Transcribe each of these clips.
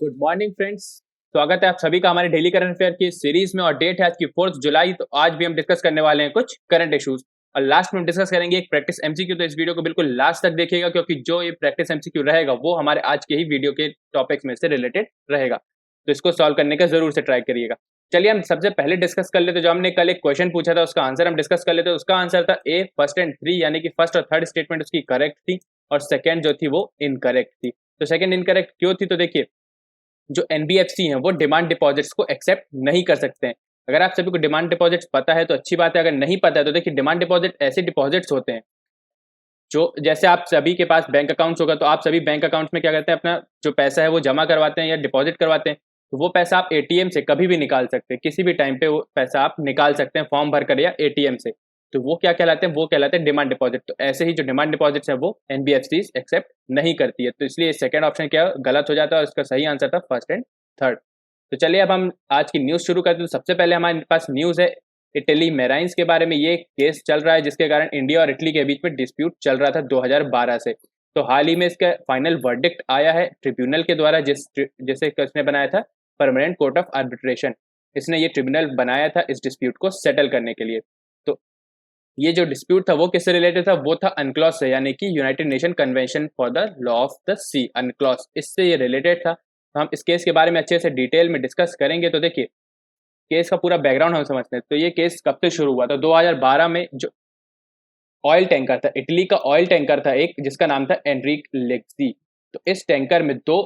Good morning friends. स्वागत है आप सभी का हमारे डेली करंट अफेयर की सीरीज में और डेट है आज की 4 जुलाई। तो आज भी हम डिस्कस करने वाले हैं कुछ करंट इश्यूज और लास्ट में हम डिस्कस करेंगे एक प्रैक्टिस एमसीक्यू। तो इस वीडियो को बिल्कुल लास्ट तक देखिएगा क्योंकि जो ये प्रैक्टिस एमसीक्यू रहेगा वो हमारे आज के ही वीडियो के टॉपिक्स में से रिलेटेड रहेगा, तो इसको सॉल्व करने का जरूर से ट्राई करिएगा। चलिए हम सबसे पहले डिस्कस कर लेते। जो हमने कल एक क्वेश्चन पूछा था उसका आंसर हम डिस्कस कर लेते। उसका आंसर था ए फर्स्ट एंड थ्री, यानी कि फर्स्ट और थर्ड स्टेटमेंट उसकी करेक्ट थी और सेकेंड जो थी वो इनकरेक्ट थी। तो सेकेंड इनकरेक्ट क्यों थी? तो देखिए, जो एनबीएफसी हैं वो डिमांड डिपॉजिट्स को एक्सेप्ट नहीं कर सकते हैं। अगर आप सभी को डिमांड डिपॉजिट्स पता है तो अच्छी बात है, अगर नहीं पता है तो देखिए, डिमांड डिपॉजिट ऐसे डिपॉजिट्स होते हैं जो, जैसे आप सभी के पास बैंक अकाउंट्स होगा तो आप सभी बैंक अकाउंट्स में क्या करते हैं, अपना जो पैसा है वो जमा करवाते हैं या डिपॉजिट करवाते हैं। तो वो पैसा आप एटीएम से कभी भी निकाल सकते हैं, किसी भी टाइम पे वो पैसा आप निकाल सकते हैं फॉर्म भर कर या एटीएम से। तो वो क्या कहलाते हैं? वो कहलाते हैं डिमांड डिपॉजिट। तो ऐसे ही जो डिमांड डिपॉजिट्स है वो एनबीएफसी एक्सेप्ट नहीं करती है। तो इसलिए सेकंड ऑप्शन क्या गलत हो जाता है और इसका सही आंसर था फर्स्ट एंड थर्ड। तो चलिए अब हम आज की न्यूज़ शुरू करते हैं। तो सबसे पहले हमारे पास न्यूज़ है इटली मैराइन्स के बारे में। ये केस चल रहा है जिसके कारण इंडिया और इटली के बीच में डिस्प्यूट चल रहा था 2012 से। तो हाल ही में इसका फाइनल वर्डिक्ट आया है ट्रिब्यूनल के द्वारा, जिसे किसने बनाया था? Permanent court of arbitration. इसने ये ट्रिब्यूनल बनाया था इस डिस्प्यूट को सेटल करने के लिए। तो ये जो डिस्प्यूट था वो किससे रिलेटेड था? वो था अनक्लॉस से, यानी कि United Nation convention for the law of the sea, UNCLOS, इससे ये रिलेटेड था। तो हम इस केस के बारे में अच्छे से डिटेल में डिस्कस करेंगे। तो देखिए, केस का पूरा बैकग्राउंड हम समझते हैं। तो ये केस कब से शुरू हुआ था? 2012 में जो ऑयल टैंकर था, इटली का ऑयल टैंकर था एक, जिसका नाम था एनरिक लेक्सी। तो इस टैंकर में दो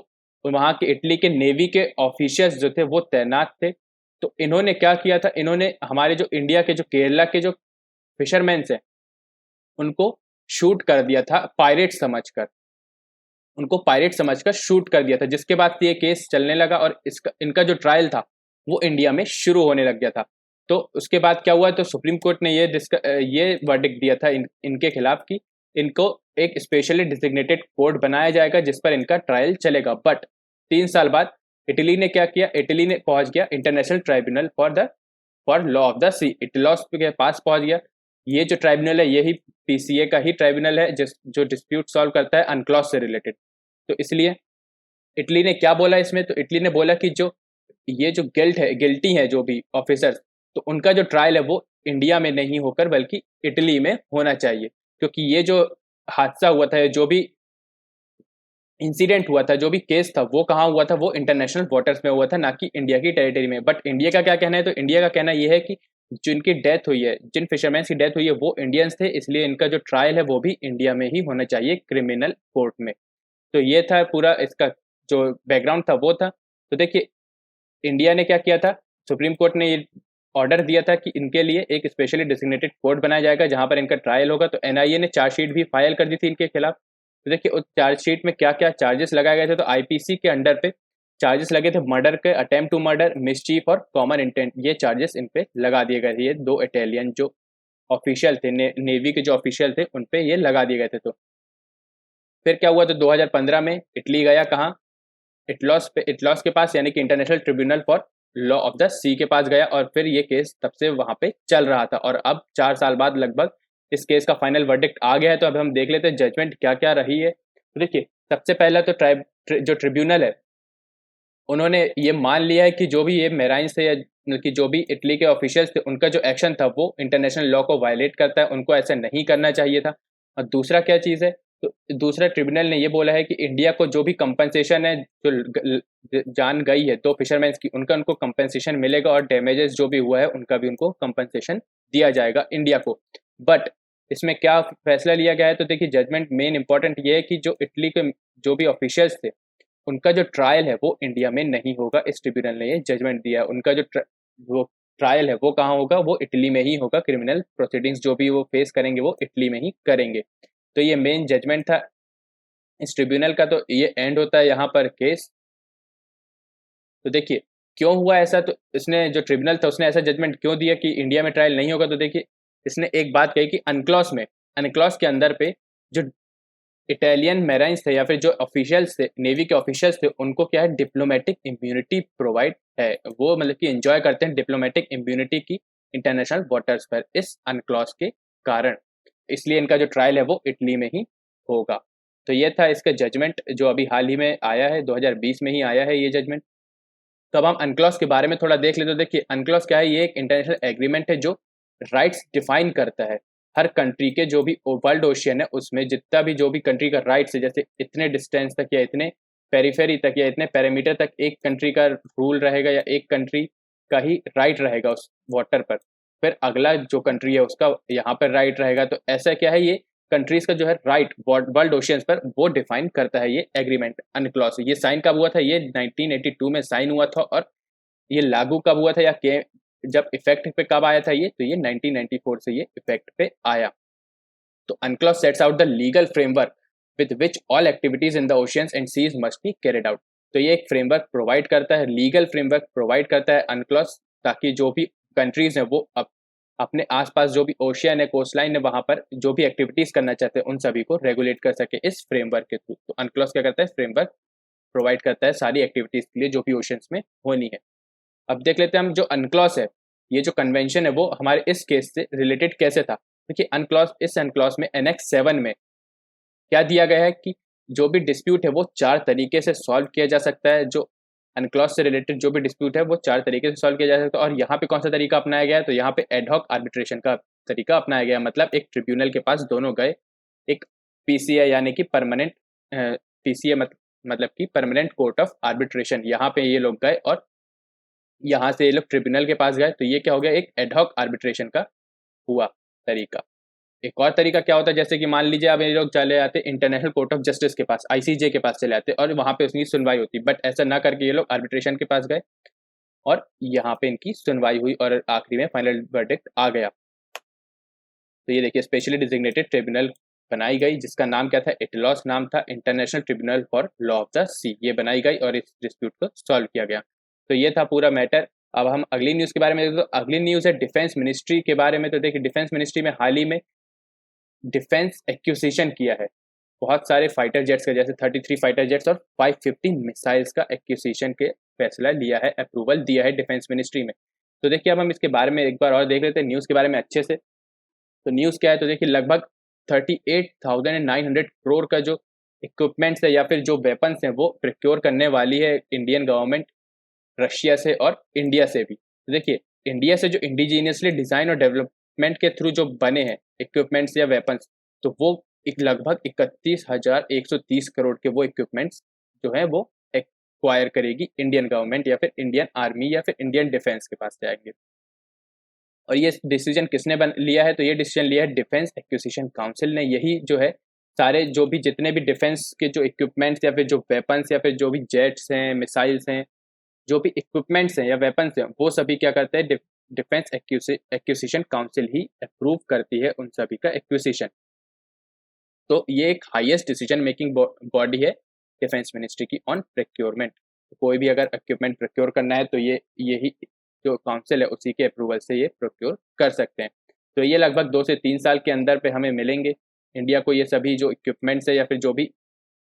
वहाँ के इटली के नेवी के ऑफिशियल्स जो थे वो तैनात थे। तो इन्होंने क्या किया था? इन्होंने हमारे जो इंडिया के, जो केरला के जो फिशरमैन हैं, उनको शूट कर दिया था पायरेट समझकर। उनको पायरेट समझकर शूट कर दिया था, जिसके बाद ये केस चलने लगा और इनका जो ट्रायल था वो इंडिया में शुरू होने लग गया था। तो उसके बाद क्या हुआ? तो सुप्रीम कोर्ट ने ये वर्डिक्ट दिया था इनके खिलाफ कि इनको एक स्पेशली डिजिग्नेटेड कोर्ट बनाया जाएगा जिस पर इनका ट्रायल चलेगा। बट 3 साल बाद इटली ने क्या किया? इटली ने पहुंच गया international tribunal for law of the sea, ITLOS के पास पहुंच गया। ये जो ट्राइब्यूनल है यही पीसीए का ही ट्राइब्यूनल है जो डिस्प्यूट सॉल्व करता है अनक्लॉस से रिलेटेड। तो इसलिए इटली ने क्या बोला इसमें? तो इटली ने बोला कि जो ये जो गिल्टी है जो भी ऑफिसर्स, तो उनका जो ट्रायल है वो इंडिया में नहीं होकर बल्कि इटली में होना चाहिए। क्योंकि ये जो हादसा हुआ था, जो भी इंसिडेंट हुआ था, जो भी केस था, वो कहाँ हुआ था? वो इंटरनेशनल वाटर्स में हुआ था, ना कि इंडिया की टेरिटरी में। बट इंडिया का क्या कहना है? तो इंडिया का कहना यह है कि जिनकी डेथ हुई है, जिन फिशरमैन की डेथ हुई है वो इंडियंस थे, इसलिए इनका जो ट्रायल है वो भी इंडिया में ही होना चाहिए, क्रिमिनल कोर्ट में। तो ये था पूरा इसका जो बैकग्राउंड था वो था। तो देखिए, इंडिया ने क्या किया था? सुप्रीम कोर्ट ने ये ऑर्डर दिया था कि इनके लिए एक स्पेशली डिजिग्नेटेड कोर्ट बनाया जाएगा जहां पर इनका ट्रायल होगा। तो एनआईए ने चार्जशीट भी फाइल कर दी थी इनके खिलाफ। तो देखिए, उस चार्जशीट में क्या क्या चार्जेस लगाए गए थे? तो आईपीसी के अंडर पे चार्जेस लगे थे मर्डर के, अटेम्प्ट टू मर्डर, मिसचीफ और कॉमन इंटेंट। ये चार्जेस इन पे लगा दिए गए थे। ये दो इटालियन जो ऑफिशियल थे, नेवी के जो ऑफिशियल थे, उन पे ये लगा दिए गए थे। तो फिर क्या हुआ? तो 2015 में इटली गया कहाँ? इटलॉस के पास, यानी कि international tribunal for law of the sea के पास गया और फिर ये केस तब से वहां पे चल रहा था। और अब 4 साल बाद लगभग इस केस का फाइनल वर्डिक्ट आ गया है। तो अब हम देख लेते हैं जजमेंट क्या क्या रही है। तो देखिए, सबसे पहला तो जो ट्रिब्यूनल है, उन्होंने ये मान लिया है कि जो भी ये मेराइंस थे या कि जो भी इटली के ऑफिशियल्स थे, उनका जो एक्शन था वो इंटरनेशनल लॉ को वायलेट करता है, उनको ऐसा नहीं करना चाहिए था। और दूसरा क्या चीज़ है? तो दूसरा ट्रिब्यूनल ने ये बोला है कि इंडिया को जो भी कंपनसेशन है, जो जान गई है दो फिशरमैन की, उनको कंपनसेशन मिलेगा और डैमेजेस जो भी हुआ है उनका भी उनको कंपनसेशन दिया जाएगा इंडिया को। बट इसमें क्या फैसला लिया गया है? तो देखिए, जजमेंट मेन इंपॉर्टेंट ये है कि जो इटली के जो भी ऑफिशियल्स थे, उनका जो ट्रायल है वो इंडिया में नहीं होगा। इस ट्रिब्यूनल ने ये जजमेंट दिया है। उनका वो ट्रायल है वो कहाँ होगा? वो इटली में ही होगा। क्रिमिनल प्रोसीडिंग्स जो भी वो फेस करेंगे वो इटली में ही करेंगे। तो ये मेन जजमेंट था इस ट्रिब्यूनल का। तो ये एंड होता है यहाँ पर केस। तो देखिए, क्यों हुआ ऐसा? तो इसने जो ट्रिब्यूनल था उसने ऐसा जजमेंट क्यों दिया कि इंडिया में ट्रायल नहीं होगा? तो देखिए, इसने एक बात कही कि अनक्लॉस के अंदर पे जो इटालियन मैराइन्स थे या फिर जो ऑफिशियल्स थे, नेवी के ऑफिशियल्स थे, उनको क्या है? डिप्लोमेटिक इम्यूनिटी प्रोवाइड है। वो मतलब कि एंजॉय करते हैं डिप्लोमेटिक इम्यूनिटी की इंटरनेशनल वाटर्स पर इस अनक्लॉज के कारण। इसलिए इनका जो ट्रायल है वो इटली में ही होगा। तो ये था इसका जजमेंट जो अभी हाल ही में आया है, 2020 में ही आया है ये जजमेंट। तो अब हम अनक्लॉस के बारे में थोड़ा देख लेते। तो देखिए अनक्लॉस क्या है, ये एक इंटरनेशनल एग्रीमेंट है जो राइट्स डिफाइन करता है। हर कंट्री के जो भी वर्ल्ड ओशियन है उसमें जितना भी जो भी कंट्री का राइट्स है, जैसे इतने डिस्टेंस तक या इतने पेरीफेरी तक या इतने पैरामीटर तक एक कंट्री का रूल रहेगा या एक कंट्री का ही राइट रहेगा उस वाटर पर, फिर अगला जो कंट्री है उसका यहाँ पर राइट रहेगा। तो ऐसा क्या है, ये कंट्रीज का जो है राइट वर्ल्ड ओशियंस पर वो डिफाइन करता है ये एग्रीमेंट अनक्लॉस। ये साइन कब हुआ था, ये 1982 में साइन हुआ था। और ये लागू कब हुआ था या जब इफेक्ट पे कब आया था ये, तो ये 1994 से ये इफेक्ट पे आया। तो UNCLOS sets out the legal framework with which all activities in the oceans and seas must be carried out. तो ये एक फ्रेमवर्क प्रोवाइड करता है, लीगल फ्रेमवर्क प्रोवाइड करता है अनक्लॉस, ताकि जो भी कंट्रीज हैं वो अपने आसपास जो भी ओशियन है, कोस्टलाइन है, वहां पर जो भी एक्टिविटीज करना चाहते हैं उन सभी को रेगुलेट कर सके इस फ्रेमवर्क के थ्रू। तो अनक्लॉस क्या करता है, फ्रेमवर्क प्रोवाइड करता है सारी एक्टिविटीज के लिए जो भी ओशियंस में होनी है। अब देख लेते हैं हम जो अनक्लॉस है, ये जो कन्वेंशन है वो हमारे इस केस से रिलेटेड कैसे था। देखिए अनक्लॉस, इस अनक्लॉस में एनेक्स 7 में क्या दिया गया है कि जो भी डिस्प्यूट है वो 4 तरीके से सॉल्व किया जा सकता है। जो अनक्लॉस से रिलेटेड जो भी डिस्प्यूट है वो 4 तरीके से सॉल्व किया जा सकता है। और यहाँ पे कौन सा तरीका अपनाया गया है, तो यहाँ पे एडहॉक आर्बिट्रेशन का तरीका अपनाया गया। मतलब एक ट्रिब्यूनल के पास दोनों गए, एक पीसीए यानी कि परमानेंट पीसीए मतलब कि परमानेंट कोर्ट ऑफ आर्बिट्रेशन, यहाँ पे ये लोग गए और यहाँ से ये लोग ट्रिब्यूनल के पास गए। तो ये क्या हो गया, एक एडहॉक आर्बिट्रेशन का हुआ तरीका। एक और तरीका क्या होता है, जैसे कि मान लीजिए अब ये लोग चले आते इंटरनेशनल कोर्ट ऑफ जस्टिस के पास, आईसीजे के पास चले आते और वहां पे उसकी सुनवाई होती, बट ऐसा ना करके ये लोग आर्बिट्रेशन के पास गए और यहाँ पे इनकी सुनवाई हुई और आखिरी में फाइनल वर्डिक्ट आ गया। तो ये देखिए स्पेशली डिजिग्नेटेड ट्रिब्यूनल बनाई गई, जिसका नाम क्या था, इटलॉस नाम था, international tribunal for law of the sea. ये बनाई गई और इस डिस्प्यूट को सॉल्व किया गया। तो ये था पूरा मैटर। अब हम अगली न्यूज़ के बारे में देखते, तो अगली न्यूज़ है डिफेंस मिनिस्ट्री के बारे में। तो देखिए डिफेंस मिनिस्ट्री में हाल ही में डिफेंस एक्विजिशन किया है बहुत सारे फाइटर जेट्स का, जैसे 33 फाइटर जेट्स और 550 मिसाइल्स का एक्विजिशन के फैसला लिया है, अप्रूवल दिया है डिफेंस मिनिस्ट्री में। तो देखिए अब हम इसके बारे में एक बार और देख लेते हैं न्यूज़ के बारे में अच्छे से। तो न्यूज़ क्या है, तो देखिए लगभग 38,900 करोड़ का जो इक्विपमेंट्स है या फिर जो वेपन्स हैं वो प्रोक्योर करने वाली है इंडियन गवर्नमेंट रशिया से और इंडिया से भी। तो देखिए इंडिया से जो इंडिजीनियसली डिज़ाइन और डेवलपमेंट के थ्रू जो बने हैं इक्विपमेंट्स या वेपन्स, तो वो एक लगभग 31,130 करोड़ के वो इक्विपमेंट्स जो है वो एक्वायर करेगी इंडियन गवर्नमेंट या फिर इंडियन आर्मी या फिर इंडियन डिफेंस के पास जाएंगे। और ये डिसीजन किसने लिया है, तो ये डिसीजन लिया है डिफेंस एक्विजिशन काउंसिल ने। यही जो है सारे जो भी जितने भी डिफेंस के जो इक्विपमेंट्स या फिर जो वेपन्स या फिर जो भी जेट्स हैं, मिसाइल्स हैं, जो भी इक्विपमेंट्स हैं या वेपन्स हैं, वो सभी क्या करते हैं, डिफेंस एक्विजिशन काउंसिल ही अप्रूव करती है उन सभी का एक्विजिशन। तो ये एक हाईएस्ट डिसीजन मेकिंग बॉडी है डिफेंस मिनिस्ट्री की ऑन प्रोक्योरमेंट। कोई भी अगर इक्विपमेंट प्रोक्योर करना है तो ये यही जो काउंसिल है उसी के अप्रूवल से ये प्रोक्योर कर सकते हैं। तो ये लगभग 2 से 3 साल के अंदर पे हमें मिलेंगे इंडिया को, ये सभी जो इक्विपमेंट्स है या फिर जो भी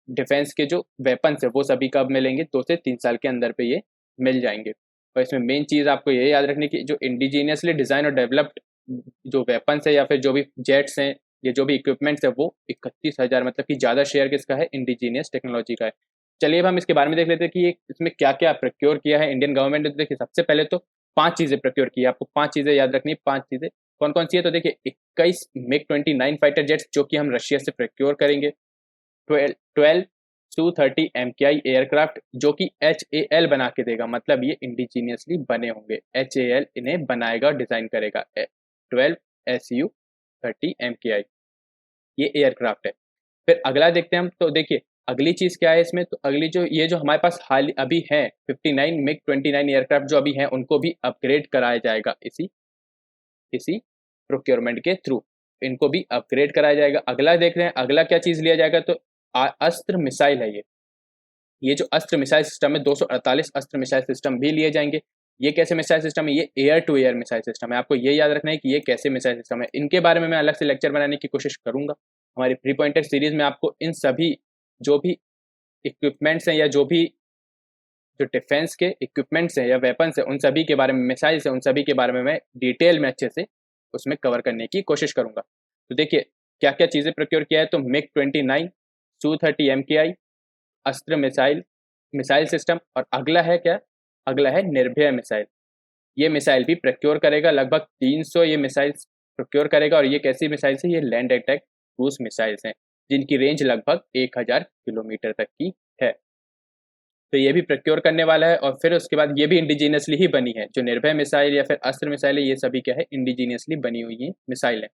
डिफेंस के जो वेपन्स है वो सभी कब मिलेंगे, 2 से 3 साल के अंदर पे ये मिल जाएंगे। और इसमें मेन चीज़ आपको ये याद रखनी कि जो इंडिजीनियसली डिज़ाइन और डेवलप्ड जो वेपन्स है या फिर जो भी जेट्स हैं, ये जो भी इक्विपमेंट्स है वो 31,000 मतलब कि ज़्यादा शेयर किसका है, इंडिजीनियस टेक्नोलॉजी का है। चलिए अब हम इसके बारे में देख लेते हैं कि ये इसमें क्या क्या प्रोक्योर किया है इंडियन गवर्नमेंट ने। तो देखिए सबसे पहले तो 5 चीज़ें प्रोक्योर की है, आपको 5 चीज़ें याद रखनी है। 5 चीज़ें कौन कौन सी है, तो देखिए 21 मिग-29 फाइटर जेट्स जो कि हम रशिया से प्रोक्योर करेंगे, 12 Su-30 MKI एयरक्राफ्ट जो कि HAL बना के देगा, मतलब ये इंडिजीनियसली बने होंगे, HAL इन्हें बनाएगा डिज़ाइन करेगा। 12 Su-30 MKI ये एयरक्राफ्ट है। फिर अगला देखते हैं हम, तो देखिए अगली चीज़ क्या है इसमें, तो अगली जो ये जो हमारे पास हाल अभी है 59 मिग-29 एयरक्राफ्ट जो अभी हैं उनको भी अपग्रेड कराया जाएगा इसी प्रोक्योरमेंट के थ्रू, इनको भी अपग्रेड कराया जाएगा। अगला देख रहे हैं अगला क्या चीज़ लिया जाएगा, तो अस्त्र मिसाइल है ये जो अस्त्र मिसाइल सिस्टम है 248 अस्त्र मिसाइल सिस्टम भी लिए जाएंगे। ये कैसे मिसाइल सिस्टम है, ये air to air missile system है। आपको ये याद रखना है कि ये कैसे मिसाइल सिस्टम है, इनके बारे में मैं अलग से लेक्चर बनाने की कोशिश करूंगा। हमारी प्री पॉइंटेड सीरीज में आपको इन सभी जो भी इक्विपमेंट्स हैं या जो भी जो डिफेंस के इक्विपमेंट्स हैं या वेपन्स हैं उन सभी के बारे में, मिसाइल्स हैं उन सभी के बारे में मैं डिटेल में अच्छे से उसमें कवर करने की कोशिश करूंगा। तो देखिए क्या क्या चीज़ें प्रोक्योर किया है, तो मिग-29 Su-30 MKI अस्त्र मिसाइल मिसाइल सिस्टम, और अगला है क्या, अगला है निर्भय मिसाइल। ये मिसाइल भी प्रोक्योर करेगा, लगभग 300 ये मिसाइल प्रोक्योर करेगा। और ये कैसी मिसाइल्स है, ये लैंड अटैक क्रूज मिसाइल्स हैं जिनकी रेंज लगभग 1000 किलोमीटर तक की है। तो ये भी प्रोक्योर करने वाला है। और फिर उसके बाद ये भी इंडिजीनियसली ही बनी है, जो निर्भय मिसाइल या फिर अस्त्र मिसाइल है, ये सभी क्या है, इंडिजीनियसली बनी हुई है मिसाइल है।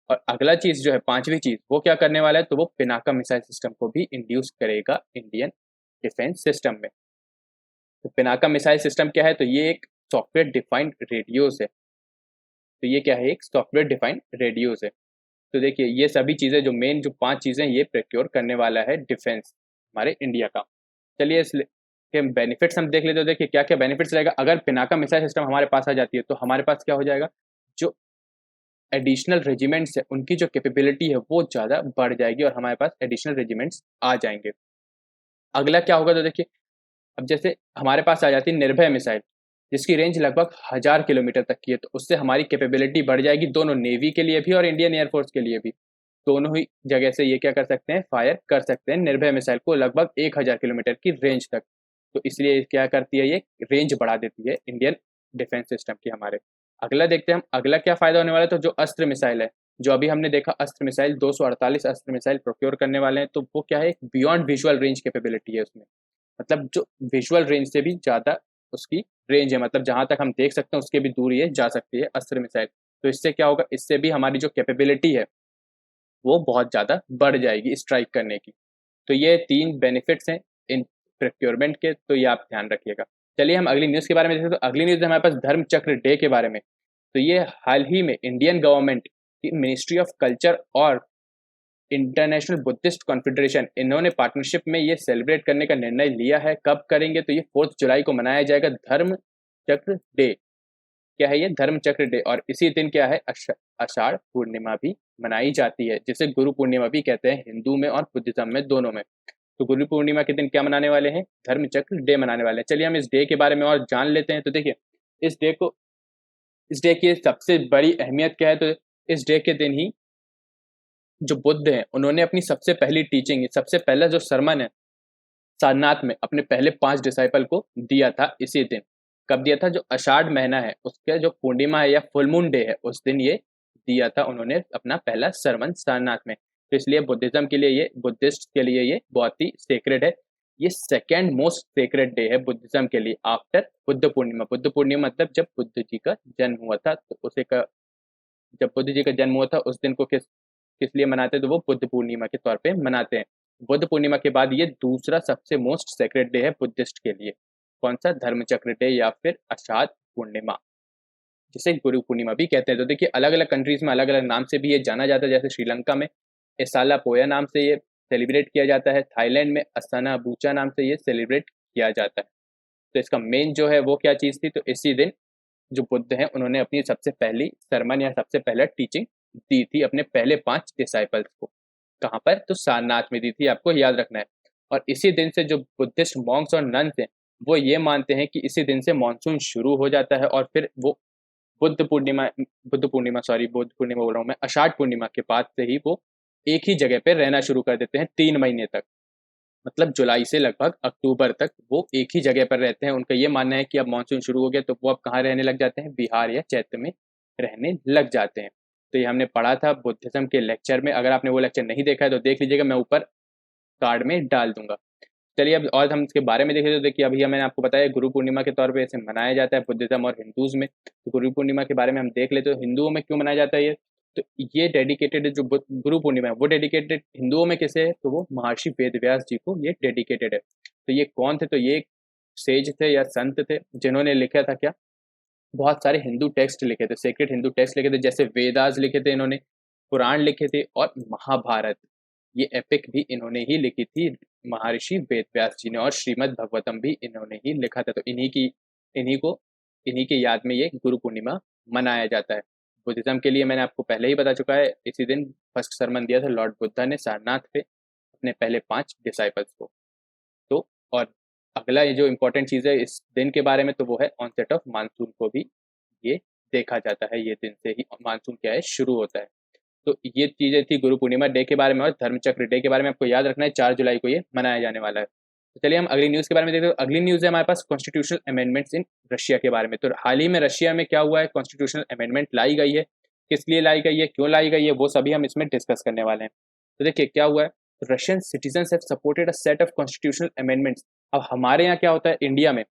और अगला चीज जो है, पांचवी चीज, वो क्या करने वाला है, तो वो पिनाका मिसाइल सिस्टम को भी इंड्यूस करेगा इंडियन डिफेंस सिस्टम में। तो पिनाका मिसाइल सिस्टम क्या है, तो ये एक सॉफ्टवेयर डिफाइंड रेडियोस है। तो ये क्या है, एक सॉफ्टवेयर डिफाइंड रेडियोस है। तो देखिए ये सभी चीजें, जो मेन जो 5 चीजें ये प्रोक्योर करने वाला है डिफेंस हमारे इंडिया का। चलिए इस के बेनिफिट्स हम देख लेते हैं। देखिए क्या क्या बेनिफिट्स रहेगा अगर पिनाका मिसाइल सिस्टम हमारे पास आ जाती है। तो हमारे पास क्या हो जाएगा, जो एडिशनल रेजिमेंट्स है उनकी जो कैपेबिलिटी है वो ज़्यादा बढ़ जाएगी और हमारे पास एडिशनल रेजिमेंट्स आ जाएंगे। अगला क्या होगा, तो देखिए अब जैसे हमारे पास आ जाती है निर्भय मिसाइल, जिसकी रेंज लगभग 1000 किलोमीटर तक की है। तो उससे हमारी कैपेबिलिटी बढ़ जाएगी, दोनों नेवी के लिए भी और इंडियन एयरफोर्स के लिए भी। दोनों ही जगह से ये क्या कर सकते हैं, फायर कर सकते हैं निर्भय मिसाइल को लगभग 1000 किलोमीटर की रेंज तक। तो इसलिए क्या करती है, ये रेंज बढ़ा देती है इंडियन डिफेंस सिस्टम की हमारे। अगला देखते हैं हम, अगला क्या फायदा होने वाला है। तो जो अस्त्र मिसाइल है, जो अभी हमने देखा अस्त्र मिसाइल 248 अस्त्र मिसाइल प्रोक्योर करने वाले हैं। तो वो क्या है, बियॉन्ड विजुअल रेंज कैपेबिलिटी है उसमें, मतलब जो विजुअल रेंज से भी ज़्यादा उसकी रेंज है, मतलब जहाँ तक हम देख सकते हैं उसके भी दूर ये जा सकती है अस्त्र मिसाइल। तो इससे क्या होगा, इससे भी हमारी जो कैपेबिलिटी है वो बहुत ज़्यादा बढ़ जाएगी स्ट्राइक करने की। तो ये 3 बेनिफिट्स हैं इन प्रोक्योरमेंट के, तो ये आप ध्यान रखिएगा। चलिए हम अगली न्यूज़ के बारे में देखते हैं। तो अगली न्यूज़ है हमारे पास धर्म चक्र डे के बारे में। तो ये हाल ही में इंडियन गवर्नमेंट की मिनिस्ट्री ऑफ कल्चर और इंटरनेशनल बुद्धिस्ट कॉन्फेडरेशन, इन्होंने पार्टनरशिप में ये सेलिब्रेट करने का निर्णय लिया है। कब करेंगे, तो ये 4 जुलाई को मनाया जाएगा धर्म चक्र डे। क्या है ये, धर्म चक्र डे। और इसी दिन क्या है, आषाढ़ पूर्णिमा भी मनाई जाती है, जिसे गुरु पूर्णिमा भी कहते हैं हिंदू में और बुद्धिज्म में, दोनों में। तो गुरु पूर्णिमा के दिन क्या मनाने वाले हैं, धर्म चक्र डे मनाने वाले हैं। चलिए हम इस डे के बारे में और जान लेते हैं। तो देखिए इस डे की सबसे बड़ी अहमियत क्या है, तो इस डे के दिन ही जो बुद्ध हैं उन्होंने अपनी सबसे पहली टीचिंग, सबसे पहला जो सरमन है सारनाथ में अपने पहले 5 डिसाइपल को दिया था इसी दिन। कब दिया था, जो आषाढ़ महीना है उसके जो पूर्णिमा है या फुल मून डे है उस दिन ये दिया था उन्होंने अपना पहला सरमन सारनाथ में। तो इसलिए बुद्धिज्म के लिए, ये बुद्धिस्ट के लिए ये बहुत ही सेक्रेड है। ये सेकेंड मोस्ट सेक्रेड डे है बुद्धिज्म के लिए आफ्टर बुद्ध पूर्णिमा। बुद्ध पूर्णिमा मतलब जब बुद्ध जी का जन्म हुआ था, तो उसे का जब बुद्ध जी का जन्म हुआ था उस दिन को किस किस लिए मनाते हैं, तो वो बुद्ध पूर्णिमा के तौर पे मनाते हैं। बुद्ध पूर्णिमा के बाद ये दूसरा सबसे मोस्ट सेक्रेड डे है बुद्धिस्ट के लिए। कौन सा, धर्म चक्र डे या फिर आषाढ़ पूर्णिमा, जिसे गुरु पूर्णिमा भी कहते हैं। तो देखिए अलग अलग कंट्रीज में अलग अलग नाम से भी ये जाना जाता है। जैसे श्रीलंका में एसाला पोया नाम से ये सेलिब्रेट किया जाता है, थाईलैंड में असाना बूचा नाम से ये सेलिब्रेट किया जाता है। तो इसका मेन जो है वो क्या चीज़ थी, तो इसी दिन जो बुद्ध हैं उन्होंने अपनी सबसे पहली सरमन या सबसे पहला टीचिंग दी थी अपने पहले 5 डिसाइपल्स को। कहाँ पर, तो सारनाथ में दी थी, आपको याद रखना है। और इसी दिन से जो बुद्धिस्ट मॉन्क्स और नन्स हैं वो ये मानते हैं कि इसी दिन से मानसून शुरू हो जाता है और फिर वो बुद्ध पूर्णिमा बोल रहा हूँ मैं, आषाढ़ पूर्णिमा के बाद से ही वो एक ही जगह पे रहना शुरू कर देते हैं 3 महीने तक। मतलब जुलाई से लगभग अक्टूबर तक वो एक ही जगह पर रहते हैं। उनका ये मानना है कि अब मानसून शुरू हो गया तो वो अब कहाँ रहने लग जाते हैं, बिहार या चैत्र में रहने लग जाते हैं। तो ये हमने पढ़ा था बुद्धिज्म के लेक्चर में। अगर आपने वो लेक्चर नहीं देखा है तो देख लीजिएगा, मैं ऊपर कार्ड में डाल दूंगा। चलिए अब और हम इसके बारे में देखें। तो देखिए अभी मैंने आपको बताया गुरु पूर्णिमा के तौर पे इसे मनाया जाता है बुद्धिज्म और हिंदूज में। तो गुरु पूर्णिमा के बारे में हम देख लेते हैं, हिंदुओं में क्यों मनाया जाता है ये। तो ये डेडिकेटेड जो गुरु पूर्णिमा है वो डेडिकेटेड हिंदुओं में किसे है, तो वो महर्षि वेदव्यास जी को ये डेडिकेटेड है। तो ये कौन थे, तो ये सेज थे या संत थे जिन्होंने लिखा था क्या, बहुत सारे हिंदू टेक्स्ट लिखे थे, सेक्रेट हिंदू टेक्स्ट लिखे थे। जैसे वेदास लिखे थे इन्होंने, पुराण लिखे थे और महाभारत, ये एपिक भी इन्होंने ही लिखी थी महर्षि वेदव्यास जी ने। और श्रीमद् भगवतम भी इन्होंने ही लिखा था। तो इन्हीं के याद में ये गुरु पूर्णिमा मनाया जाता है। बुद्धिज्म के लिए मैंने आपको पहले ही बता चुका है, इसी दिन फर्स्ट सरमन दिया था लॉर्ड बुद्धा ने सारनाथ पे अपने पहले 5 डिसाइपल्स को। तो और अगला ये जो इम्पोर्टेंट चीज़ है इस दिन के बारे में, तो वो है ऑनसेट ऑफ मानसून को भी ये देखा जाता है। ये दिन से ही मानसून क्या है, शुरू होता है। तो ये चीज़ें थी गुरु पूर्णिमा डे के बारे में और धर्मचक्र डे के बारे में आपको याद रखना है 4 जुलाई को ये मनाया जाने वाला है। तो चलिए हम अगली न्यूज़ के बारे में देखते हैं। अगली न्यूज़ है हमारे पास कॉन्स्टिट्यूशनल अमेंडमेंट्स इन रशिया के बारे में। तो हाल ही में रशिया में क्या हुआ है, कॉन्स्टिट्यूशनल अमेंडमेंट लाई गई है, किस लिए लाई गई है, क्यों लाई गई है, वो सभी हम इसमें डिस्कस करने वाले हैं। तो देखिए क्या हुआ है, Russian citizens have supported a set of constitutional amendments. अब हमारे यहाँ क्या होता है इंडिया में,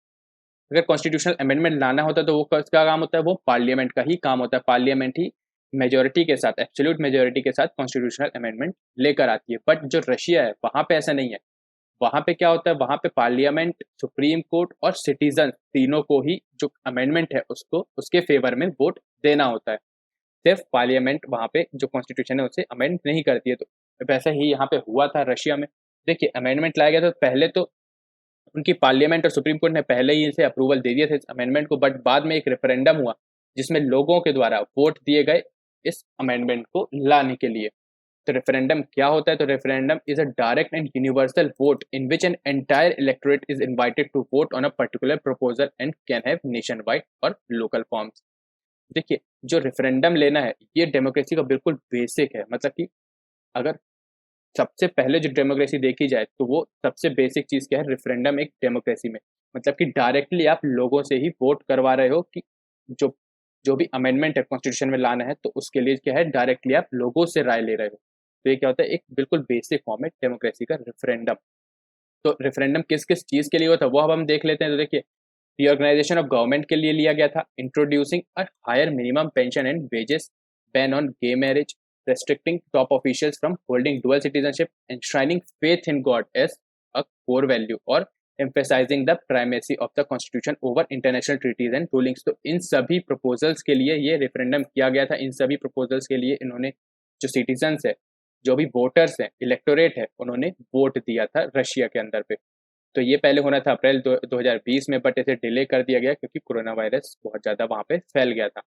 अगर कॉन्स्टिट्यूशनल अमेंडमेंट लाना होता है तो वो किसका काम होता है, वो पार्लियामेंट का ही काम होता है। पार्लियामेंट ही मेजोरिटी के साथ, एब्सोल्यूट मेजोरिटी के साथ कॉन्स्टिट्यूशनल अमेंडमेंट लेकर आती है। बट जो रशिया है वहां पे ऐसा नहीं है। वहां पे क्या होता है, वहां पे पार्लियामेंट, सुप्रीम कोर्ट और सिटीजन तीनों को ही जो अमेंडमेंट है उसको उसके फेवर में वोट देना होता है। सिर्फ पार्लियामेंट वहां पे जो कॉन्स्टिट्यूशन है उसे अमेंड नहीं करती है। तो वैसा ही यहाँ पे हुआ था रशिया में। देखिए अमेंडमेंट लाया गया था, पहले तो उनकी पार्लियामेंट और सुप्रीम कोर्ट ने पहले ही इसे अप्रूवल दे दिए थे इस अमेंडमेंट को, बट बाद में एक रेफरेंडम हुआ जिसमें लोगों के द्वारा वोट दिए गए इस अमेंडमेंट को लाने के लिए। तो रेफरेंडम क्या होता है, तो referendum is a direct and universal vote in which an entire electorate is invited to vote on a particular proposal and can have nationwide और लोकल फॉर्म्स। देखिए जो रेफरेंडम लेना है ये डेमोक्रेसी का बिल्कुल बेसिक है। मतलब कि अगर सबसे पहले जो डेमोक्रेसी देखी जाए तो वो सबसे बेसिक चीज़ क्या है, रेफरेंडम एक डेमोक्रेसी में, मतलब कि डायरेक्टली आप लोगों से ही वोट करवा रहे हो कि जो जो भी अमेंडमेंट है कॉन्स्टिट्यूशन में लाना है तो उसके लिए क्या है, डायरेक्टली आप लोगों से राय ले रहे हो। तो ये क्या होता है, एक बिल्कुल बेसिक फॉर्म है डेमोक्रेसी का रेफरेंडम। तो रेफरेंडम किस किस चीज़ के लिए हुआ था वो अब हम देख लेते हैं। तो देखिए रीऑर्गेनाइजेशन ऑफ गवर्नमेंट के लिए लिया गया था, introducing a higher minimum pension and wages, ban on gay marriage, restricting top officials from holding dual citizenship, enshrining faith in God as a core value और emphasizing the primacy of the constitution over international treaties and rulings। तो इन सभी proposals के लिए ये referendum किया गया था। इन सभी proposals के लिए इन्होंने जो citizens है, जो भी voters हैं, electorate है, उन्होंने वोट दिया था रशिया के अंदर पे। तो ये पहले होना था अप्रैल 2020 में, बट इसे डिले कर दिया गया क्योंकि कोरोना वायरस बहुत ज़्यादा वहाँ पे फैल गया था।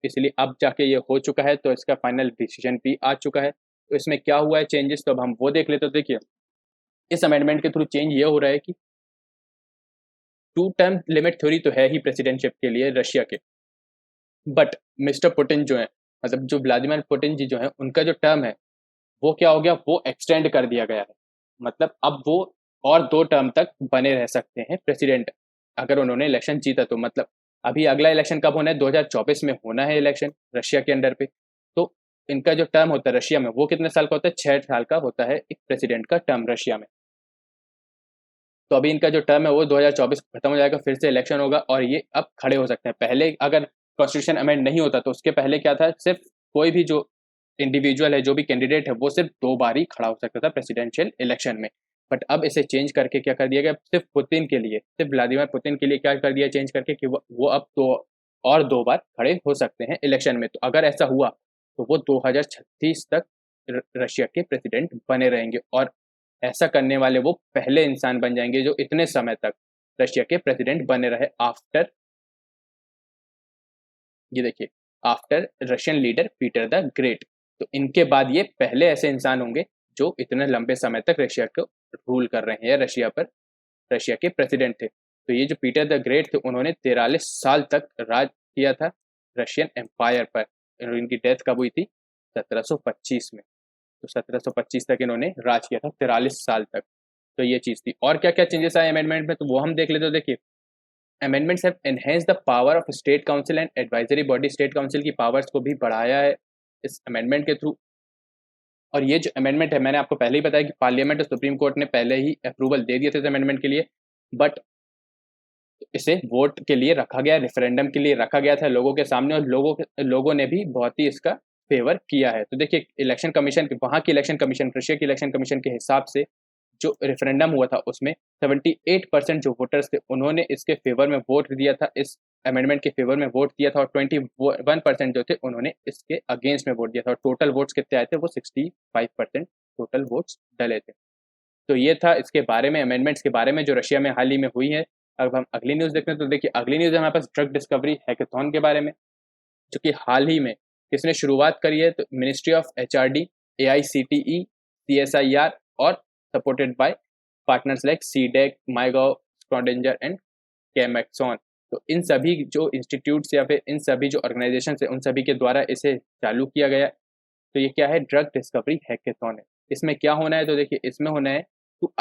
इसलिए अब जाके ये हो चुका है, तो इसका फाइनल डिसीजन भी आ चुका है। तो इसमें क्या हुआ है चेंजेस, तो अब हम वो देख लेते। तो देखिए इस अमेंडमेंट के थ्रू चेंज ये हो रहा है कि 2 टर्म लिमिट थ्योरी तो है ही प्रेसिडेंटशिप के लिए रशिया के, बट मिस्टर पुतिन जो है, मतलब जो व्लादिमीर पुतिन जी जो है, उनका जो टर्म है वो क्या हो गया, वो एक्सटेंड कर दिया गया है। मतलब अब वो और 2 टर्म तक बने रह सकते हैं प्रेसिडेंट, अगर उन्होंने इलेक्शन जीता तो। मतलब अभी अगला इलेक्शन कब होना है, 2024 में होना है इलेक्शन रशिया के अंडर पे। तो इनका जो टर्म होता है रशिया में वो कितने साल का होता है, 6 साल का होता है एक प्रेसिडेंट का टर्म रशिया में। तो अभी इनका जो टर्म है वो 2024 खत्म हो जाएगा, फिर से इलेक्शन होगा और ये अब खड़े हो सकते हैं। पहले अगर कॉन्स्टिट्यूशन अमेंड नहीं होता तो उसके पहले क्या था, सिर्फ कोई भी जो इंडिविजुअल है, जो भी कैंडिडेट है, वो सिर्फ 2 बार ही खड़ा हो सकता था प्रेसिडेंशियल इलेक्शन में। बट अब इसे चेंज करके क्या कर दिया गया, सिर्फ पुतिन के लिए, सिर्फ व्लादिमीर पुतिन के लिए क्या कर दिया चेंज करके कि वो अब तो और 2 बार खड़े हो सकते हैं इलेक्शन में। तो अगर ऐसा हुआ तो वो 2036 तक रशिया के प्रेसिडेंट बने रहेंगे और ऐसा करने वाले वो पहले इंसान बन जाएंगे जो इतने समय तक रशिया के प्रेसिडेंट बने रहे आफ्टर, ये देखिए, after Russian leader Peter the great. तो इनके बाद ये पहले ऐसे इंसान होंगे जो इतने लंबे समय तक रशिया को रूल कर रहे हैं, रशिया पर रशिया के प्रेसिडेंट थे। तो ये जो पीटर द ग्रेट थे उन्होंने 43 साल तक राज किया था रशियन एम्पायर पर। इनकी डेथ कब हुई थी, 1725 में। तो 1725 तक इन्होंने राज किया था, 43 साल तक। तो ये चीज़ थी। और क्या क्या चेंजेस आए अमेंडमेंट में, तो वो हम देख लेते। तो देखिए amendments have enhance the power of state council and advisory body. State council की पावर्स को भी बढ़ाया है इस अमेंडमेंट के थ्रू। और ये जो अमेंडमेंट है, मैंने आपको पहले ही बताया कि पार्लियामेंट और सुप्रीम कोर्ट ने पहले ही अप्रूवल दे दिए थे इस अमेंडमेंट के लिए, बट इसे वोट के लिए रखा गया, रेफरेंडम के लिए रखा गया था लोगों के सामने, और लोगों ने भी बहुत ही इसका फेवर किया है। तो देखिए इलेक्शन कमीशन, वहाँ की इलेक्शन कमीशन, रशिया की इलेक्शन कमीशन के हिसाब से जो रेफरेंडम हुआ था उसमें 78% जो वोटर्स थे उन्होंने इसके फेवर में वोट दिया था, इस अमेंडमेंट के फेवर में वोट दिया था, और 21% जो थे उन्होंने इसके अगेंस्ट में वोट दिया था। और टोटल वोट्स कितने आए थे, वो 65% टोटल वोट्स डले थे। तो ये था इसके बारे में, अमेंडमेंट्स के बारे में जो रशिया में हाल ही में हुई है। अब हम अगली न्यूज़ देखते हैं। तो देखिए अगली न्यूज़ हमारे पास ड्रग डिस्कवरी हैकाथॉन के बारे में, जो कि हाल ही में किसने शुरुआत करी है, तो ministry of HRD, AICTE, CSIR और supported by partners like CDAC, MyGov, Schrodinger and Chemaxon. तो इन सभी जो इंस्टीट्यूट्स या फिर इन सभी जो ऑर्गेनाइजेशन है उन सभी के द्वारा इसे चालू किया गया। तो ये क्या है, ड्रग डिस्कवरी हैकेथॉन है। इसमें क्या होना है, तो देखिए इसमें होना है तो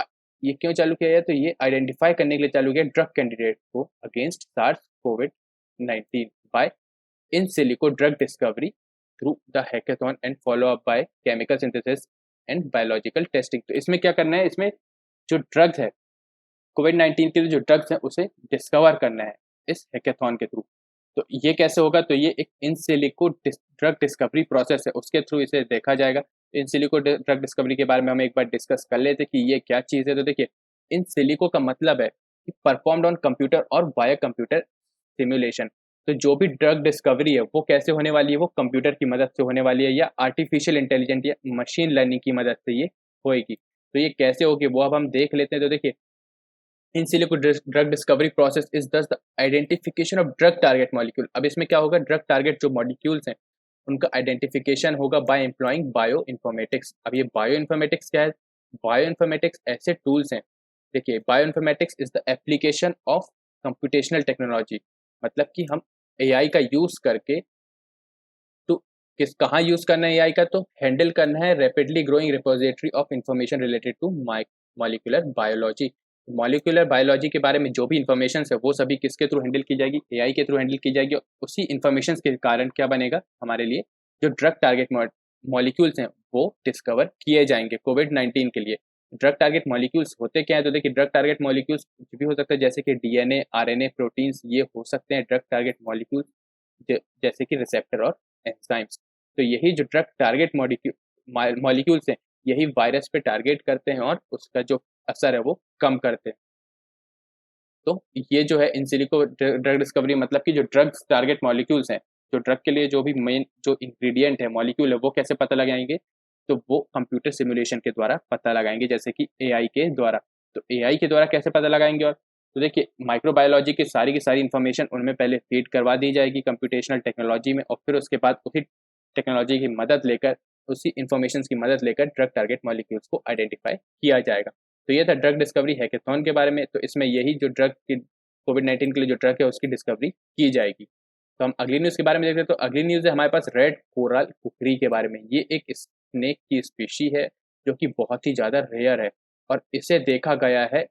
ये क्यों चालू किया है, तो ये आइडेंटिफाई करने के लिए चालू किया ड्रग कैंडिडेट को against SARS COVID 19 by in silico drug discovery through the hackathon and follow up by chemical synthesis and biological testing. तो इसमें क्या करना है, इसमें जो ड्रग्स है कोविड 19 के लिए जो ड्रग्स है उसे डिस्कवर करना है इस हैकेथॉन के थ्रू। तो ये कैसे होगा, तो ये एक इन सिलिको ड्रग डिस्कवरी प्रोसेस है, उसके थ्रू इसे देखा जाएगा। इन सिलिको ड्रग डिस्कवरी के बारे में हम एक बार डिस्कस कर लेते कि ये क्या चीज़ है। तो देखिए इन सिलिको का मतलब है कि परफॉर्म्ड ऑन कंप्यूटर और बायो कंप्यूटर सिमुलेशन। तो जो भी ड्रग डिस्कवरी है वो कैसे होने वाली है, वो कंप्यूटर की मदद से होने वाली है या आर्टिफिशियल इंटेलिजेंट या मशीन लर्निंग की मदद से ये होएगी। तो ये कैसे होगी वो अब हम देख लेते हैं। तो देखिए in silico drug discovery process is thus the identification of drug target molecule. अब इसमें क्या होगा, ड्रग टारगेट जो मॉलिक्यूल्स हैं उनका आइडेंटिफिकेशन होगा बाय एम्प्लॉइंग बायो इन्फॉर्मेटिक्स। अब ये बायो इन्फॉर्मेटिक्स क्या है, बायो इन्फॉर्मेटिक्स ऐसे टूल्स हैं, देखिए bio informatics is the application of computational technology, मतलब कि हम एआई का यूज करके तो किस कहाँ यूज करना है एआई का, तो हैंडल करना है rapidly growing repository of information related to molecular biology. Molecular biology के बारे में जो भी इंफॉर्मेशन है वो सभी किसके थ्रू हैंडल की जाएगी, एआई के थ्रू हैंडल की जाएगी। और उसी इंफॉर्मेशन के कारण क्या बनेगा हमारे लिए, जो ड्रग टारगेट मॉलिक्यूल्स हैं वो डिस्कवर किए जाएंगे कोविड 19 के लिए। ड्रग टारगेट मॉलिक्यूल्स होते क्या है, तो देखिए ड्रग टारगेट मॉलिक्यूल्स कुछ भी हो सकता है, जैसे कि डीएनए, आरएनए, प्रोटीन्स, ये हो सकते हैं ड्रग टारगेट मॉलिक्यूल्स, जैसे कि रिसेप्टर और एंजाइम्स। तो यही जो ड्रग टारगेट मॉलिक्यूल्स हैं यही वायरस पे टारगेट करते हैं और उसका जो असर है वो कम करते हैं। तो ये जो है इन सिलिको ड्रग डिस्कवरी, मतलब कि जो ड्रग्स टारगेट मॉलिक्यूल्स हैं, जो ड्रग के लिए जो भी मेन जो इंग्रेडिएंट है, मॉलिक्यूल है, वो कैसे पता लगाएंगे, तो वो कंप्यूटर सिमुलेशन के द्वारा पता लगाएंगे, जैसे कि एआई के द्वारा। तो एआई के द्वारा कैसे पता लगाएंगे, और तो देखिए माइक्रोबायोलॉजी की सारी इन्फॉर्मेशन उनमें पहले फीड करवा दी जाएगी कंप्यूटेशनल टेक्नोलॉजी में, और फिर उसके बाद उसी टेक्नोलॉजी की मदद लेकर, उसी इन्फॉर्मेशन की मदद लेकर ड्रग टारगेट मॉलिक्यूल्स को आइडेंटिफाई किया जाएगा। तो ये था ड्रग डिस्कवरी हैकेथॉन के बारे में। तो इसमें यही जो ड्रग की कोविड 19 के लिए जो ड्रग है उसकी डिस्कवरी की जाएगी। तो हम अगली न्यूज़ के बारे में देखते हैं। तो अगली न्यूज़ है हमारे पास रेड कोरल कुकरी के बारे में। ये एक स्नेक की स्पीशी है जो कि बहुत ही ज़्यादा रेयर है, और इसे देखा गया है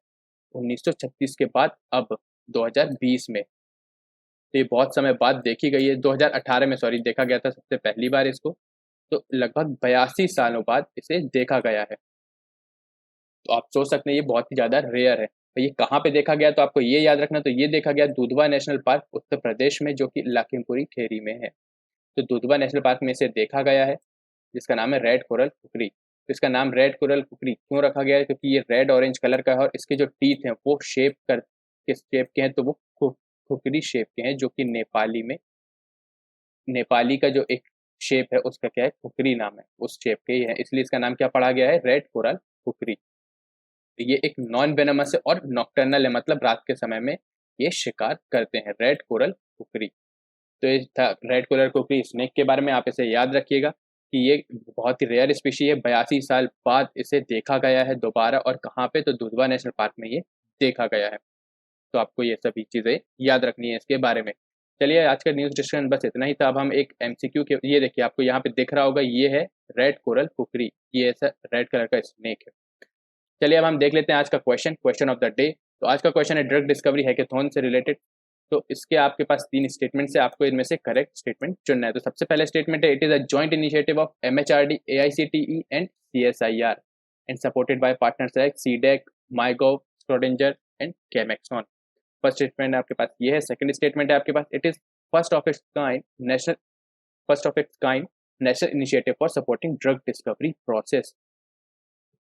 1936 के बाद अब 2020 में। तो ये बहुत समय बाद देखी गई है, 2018 में सॉरी देखा गया था सबसे पहली बार इसको। तो लगभग 82 सालों बाद इसे देखा गया है। तो आप सोच सकते हैं ये बहुत ही ज़्यादा रेयर है। तो ये कहाँ पे देखा गया, तो आपको ये याद रखना, तो ये देखा गया दुधवा नेशनल पार्क उत्तर प्रदेश में, जो कि लखीमपुरी खेरी में है। तो दुधवा नेशनल पार्क में इसे देखा गया है, जिसका नाम है रेड कोरल कुकरी। तो इसका नाम रेड कोरल कुकरी क्यों रखा गया है, क्योंकि ये रेड ऑरेंज कलर का है और इसके जो टीथ हैं वो शेप कर किस शेप के हैं, तो वो खुकरी शेप के हैं, जो कि नेपाली का जो एक शेप है उसका क्या है, खुकरी नाम है, उस शेप के ही है, इसलिए इसका नाम क्या पड़ा गया है, रेड कोरल कुकरी। ये एक नॉन वेनमस है और नॉक्टर्नल है, मतलब रात के समय में ये शिकार करते हैं, रेड कोरल कुकरी। तो ये था रेड कोरल कुकरी स्नेक के बारे में, आप इसे याद रखिएगा कि ये बहुत ही रेयर स्पीशी है। 82 साल बाद इसे देखा गया है दोबारा, और कहाँ पे, तो दुधवा नेशनल पार्क में ये देखा गया है। तो आपको ये सभी चीज़ें याद रखनी है इसके बारे में। चलिए आज का न्यूज़ डिस्कशन बस इतना ही था। अब हम एक एमसीक्यू के, ये देखिए आपको यहाँ पे दिख रहा होगा, ये है रेड कोरल कुकरी, ये ऐसा रेड कलर का स्नेक है। चलिए अब हम देख लेते हैं आज का क्वेश्चन ऑफ द डे। तो आज का क्वेश्चन है ड्रग डिस्कवरी हैकेथॉन से रिलेटेड। तो इसके आपके पास 3 स्टेटमेंट्स है, आपको इनमें से करेक्ट स्टेटमेंट चुनना है। तो सबसे पहले स्टेटमेंट है, it is a joint initiative of MHRD, AICTE and CSIR and supported by partners like CDAC, MyGov, Schrodinger and Chemaxon. First statement आपके पास ये है। सेकंड स्टेटमेंट है आपके पास, it is first of its kind national initiative for supporting drug discovery process.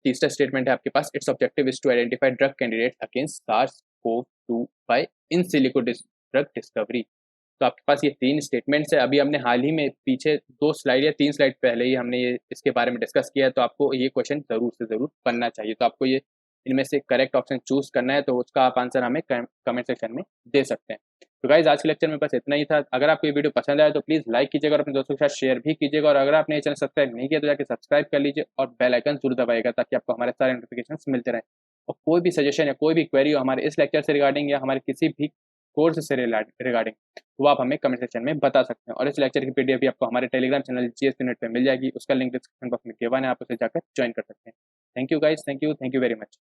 तीसरा statement है आपके पास, its objective is to identify drug candidate against SARS-CoV-2 by in silico drug discovery. तो आपके पास ये 3 स्टेटमेंट्स है। अभी हमने हाल ही में पीछे 2 स्लाइड या 3 स्लाइड पहले ही हमने ये इसके बारे में डिस्कस किया है, तो आपको ये क्वेश्चन ज़रूर से ज़रूर बनना चाहिए। तो आपको ये इनमें से करेक्ट ऑप्शन चूज करना है, तो उसका आप आंसर हमें कमेंट सेक्शन में दे सकते हैं। तो गाइज आज के लेक्चर में बस इतना ही था। अगर आपको ये वीडियो पसंद आया तो प्लीज़ लाइक कीजिएगा और अपने दोस्तों के साथ शेयर भी कीजिएगा, और अगर आपने ये चैनल सब्सक्राइब नहीं किया तो जाकर सब्सक्राइब कर लीजिए और बेल आइकन जरूर दबाइएगा, ताकि आपको हमारे सारे नोटिफिकेशन मिलते रहें। और कोई भी सजेशन या कोई भी क्वेरी हो हमारे इस लेक्चर से रिगार्डिंग या हमारे किसी भी कोर्स से रिगार्डिंग, वो आप हमें कमेंट सेक्शन में बता सकते हैं। और इस लेक्चर की पीडीएफ भी आपको हमारे टेलीग्राम चैनल जीएसपी नेट पे मिल जाएगी, उसका लिंक डिस्क्रिप्शन बॉक्स में गिवन है, आप उसे जाकर ज्वाइन कर सकते हैं। Thank you guys, thank you very much.